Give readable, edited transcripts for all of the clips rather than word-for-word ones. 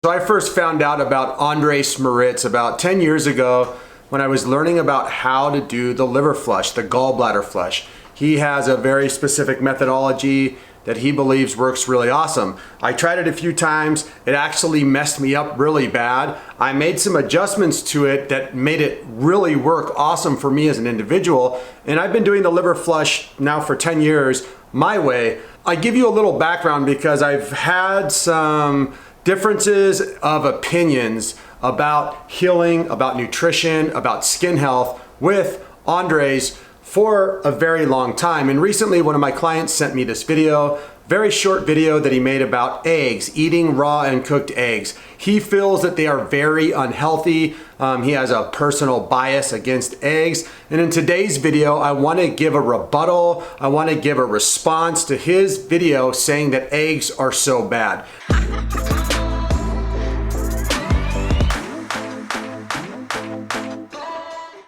So I first found out about Andreas Moritz about 10 years ago when I was learning about how to do the liver flush, the gallbladder flush. He has a very specific methodology that he believes works really awesome. I tried it a few times. It actually messed me up really bad. I made some adjustments to it that made it really work awesome for me as an individual. And I've been doing the liver flush now for 10 years my way. I give you a little background because I've had some differences of opinions about healing, about nutrition, about skin health with Andres for a very long time. And recently one of my clients sent me this video, very short video that he made about eggs, eating raw and cooked eggs. He feels that they are very unhealthy. He has a personal bias against eggs. And in today's video, I want to give a rebuttal. I want to give a response to his video saying that eggs are so bad.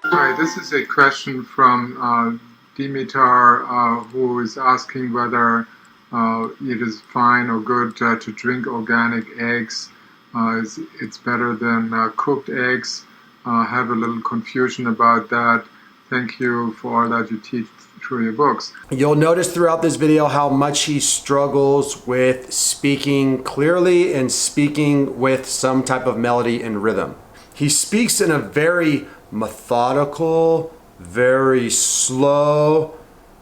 Hi, this is a question from Dimitar, who is asking whether it is fine or good to drink organic eggs. It's better than cooked eggs. Have a little confusion about that. Thank you for all that you teach through your books. You'll notice throughout this video how much he struggles with speaking clearly and speaking with some type of melody and rhythm. He speaks in a very methodical, very slow,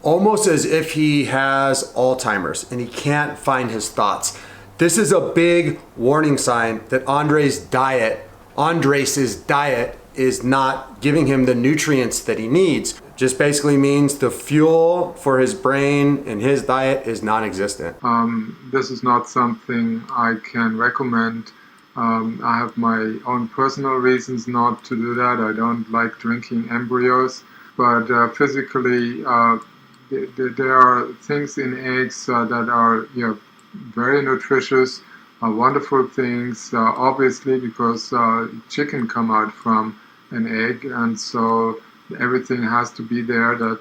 almost as if he has Alzheimer's and he can't find his thoughts. This is a big warning sign that Andres' diet is not giving him the nutrients that he needs. Just basically means the fuel for his brain and his diet is non-existent. This is not something I can recommend. I have my own personal reasons not to do that. I don't like drinking embryos, but physically there are things in eggs that are very nutritious, wonderful things, obviously because chicken come out from an egg, and so everything has to be there that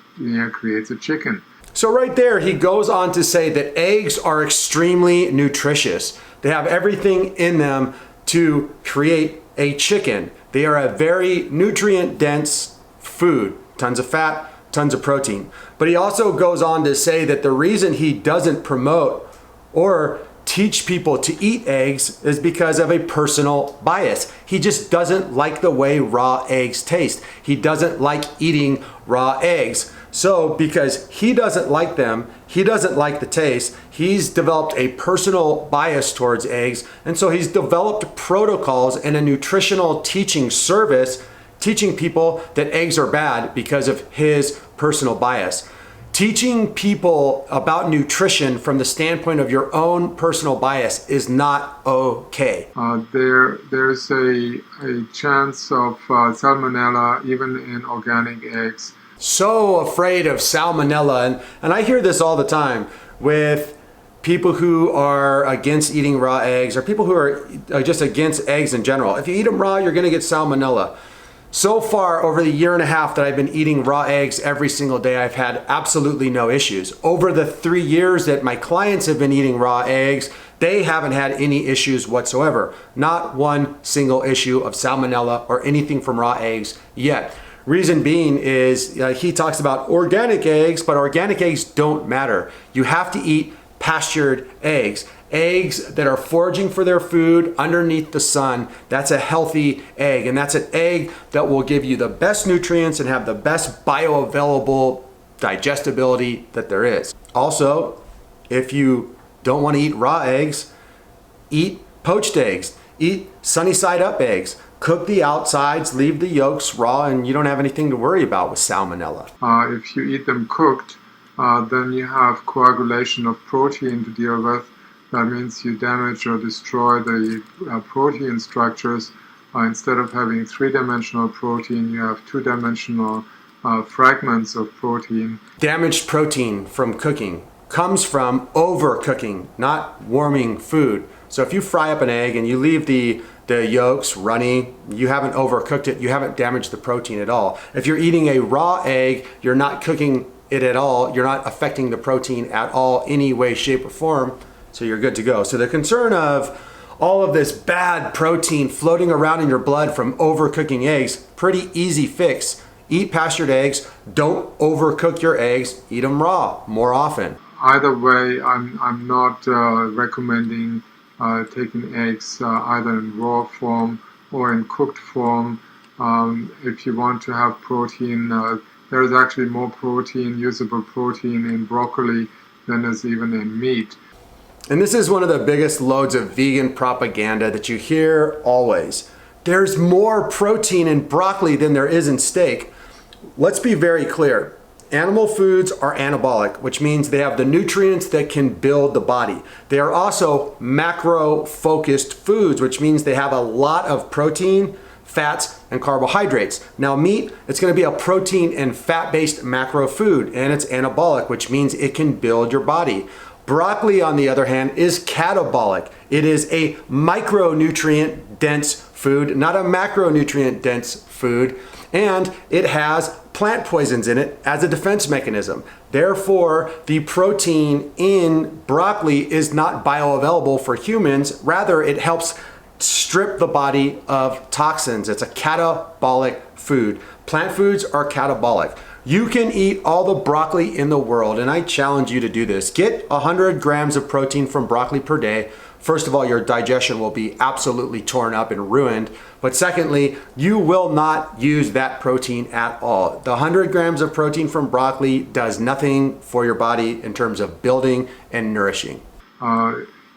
creates a chicken. So right there he goes on to say that eggs are extremely nutritious. They have everything in them to create a chicken. They are a very nutrient-dense food, tons of fat, tons of protein. But he also goes on to say that the reason he doesn't promote or teach people to eat eggs is because of a personal bias. He just doesn't like the way raw eggs taste. He doesn't like eating raw eggs. So because he doesn't like them, he doesn't like the taste, he's developed a personal bias towards eggs, and so he's developed protocols and a nutritional teaching service teaching people that eggs are bad because of his personal bias. Teaching people about nutrition from the standpoint of your own personal bias is not okay. There's a chance of salmonella even in organic eggs. So afraid of salmonella, and I hear this all the time with people who are against eating raw eggs or people who are just against eggs in general. If you eat them raw, you're gonna get salmonella. So far, over the year and a half that I've been eating raw eggs every single day, I've had absolutely no issues. Over the 3 years that my clients have been eating raw eggs, they haven't had any issues whatsoever. Not one single issue of salmonella or anything from raw eggs yet. Reason being is he talks about organic eggs, but organic eggs don't matter. You have to eat pastured eggs. Eggs that are foraging for their food underneath the sun. That's a healthy egg, and that's an egg that will give you the best nutrients and have the best bioavailable digestibility that there is. Also, if you don't want to eat raw eggs, eat poached eggs. Eat sunny side up eggs. Cook the outsides, leave the yolks raw, and you don't have anything to worry about with salmonella. If you eat them cooked, then you have coagulation of protein to deal with. That means you damage or destroy the protein structures. Instead of having three-dimensional protein, you have two-dimensional fragments of protein. Damaged protein from cooking comes from overcooking, not warming food. So if you fry up an egg and you leave the yolks runny, you haven't overcooked it, you haven't damaged the protein at all. If you're eating a raw egg, you're not cooking it at all, you're not affecting the protein at all, any way, shape, or form, so you're good to go. So the concern of all of this bad protein floating around in your blood from overcooking eggs. Pretty easy fix. Eat pastured eggs. Don't overcook your eggs. Eat them raw more often. Either way, I'm not recommending taking eggs either in raw form or in cooked form. If you want to have protein, there is actually more protein, usable protein in broccoli than is even in meat. And this is one of the biggest loads of vegan propaganda that you hear always. There's more protein in broccoli than there is in steak. Let's be very clear. Animal foods are anabolic, which means they have the nutrients that can build the body. They are also macro-focused foods, which means they have a lot of protein, fats, and carbohydrates. Now meat, it's gonna be a protein and fat-based macro food, and it's anabolic, which means it can build your body. Broccoli, on the other hand, is catabolic. It is a micronutrient-dense food, not a macronutrient-dense food, and it has plant poisons in it as a defense mechanism. Therefore, the protein in broccoli is not bioavailable for humans. Rather, it helps strip the body of toxins. It's a catabolic food. Plant foods are catabolic. You can eat all the broccoli in the world, and I challenge you to do this. Get 100 grams of protein from broccoli per day. First of all, your digestion will be absolutely torn up and ruined. But secondly, you will not use that protein at all. The 100 grams of protein from broccoli does nothing for your body in terms of building and nourishing.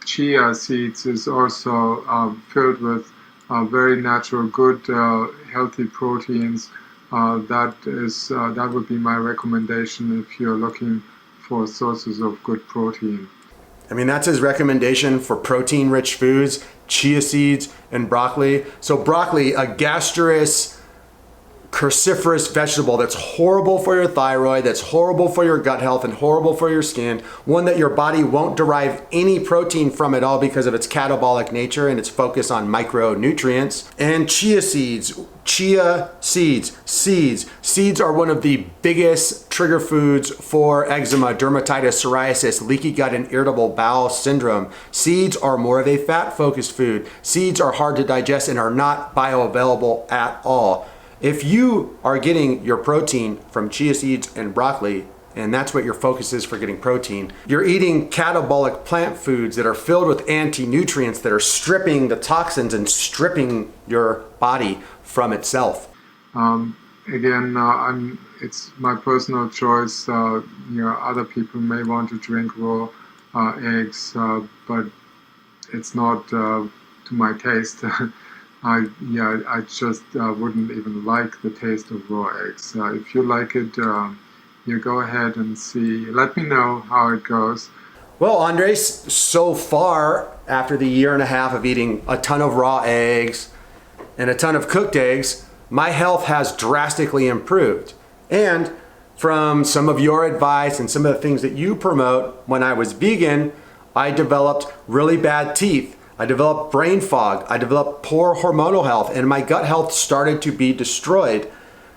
Chia seeds is also filled with very natural, good, healthy proteins. That would be my recommendation if you're looking for sources of good protein. I mean, that's his recommendation for protein-rich foods, chia seeds and broccoli. So broccoli, a gastrous, cruciferous vegetable that's horrible for your thyroid, that's horrible for your gut health and horrible for your skin, one that your body won't derive any protein from at all because of its catabolic nature and its focus on micronutrients. And chia seeds. Seeds are one of the biggest trigger foods for eczema, dermatitis, psoriasis, leaky gut, and irritable bowel syndrome. Seeds are more of a fat-focused food. Seeds are hard to digest and are not bioavailable at all. If you are getting your protein from chia seeds and broccoli, and that's what your focus is for getting protein, you're eating catabolic plant foods that are filled with anti-nutrients that are stripping the toxins and stripping your body from itself. It's my personal choice. Other people may want to drink raw eggs, but it's not to my taste. I just wouldn't even like the taste of raw eggs. If you like it, you go ahead and see. Let me know how it goes. Well, Andres, so far, after the year and a half of eating a ton of raw eggs and a ton of cooked eggs, my health has drastically improved. And from some of your advice and some of the things that you promote, when I was vegan, I developed really bad teeth. I developed brain fog. I developed poor hormonal health, and my gut health started to be destroyed.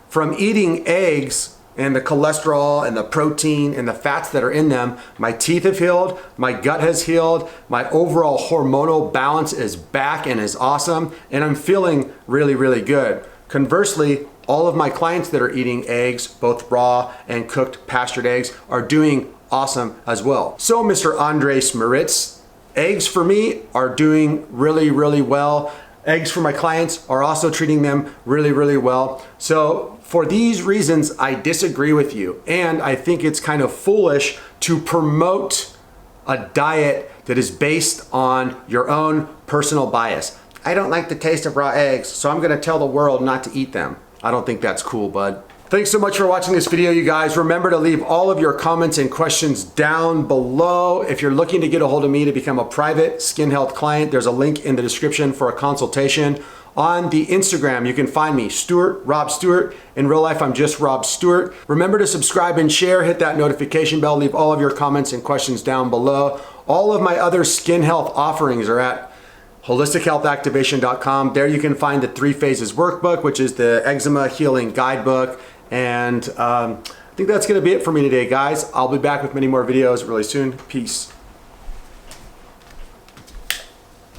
From eating eggs and the cholesterol and the protein and the fats that are in them, my teeth have healed, my gut has healed, my overall hormonal balance is back and is awesome, and I'm feeling really, really good. Conversely, all of my clients that are eating eggs, both raw and cooked pastured eggs, are doing awesome as well. So, Mr. Andreas Moritz, eggs for me are doing really, really well. Eggs for my clients are also treating them really, really well. So for these reasons, I disagree with you. And I think it's kind of foolish to promote a diet that is based on your own personal bias. I don't like the taste of raw eggs, so I'm gonna tell the world not to eat them. I don't think that's cool, bud. Thanks so much for watching this video, you guys. Remember to leave all of your comments and questions down below. If you're looking to get a hold of me to become a private skin health client, there's a link in the description for a consultation. On the Instagram, you can find me, Rob Stuart. In real life, I'm just Rob Stuart. Remember to subscribe and share, hit that notification bell, leave all of your comments and questions down below. All of my other skin health offerings are at holistichealthactivation.com. There you can find the 3 Phases workbook, which is the eczema healing guidebook. And I think that's gonna be it for me today, guys. I'll be back with many more videos really soon. Peace.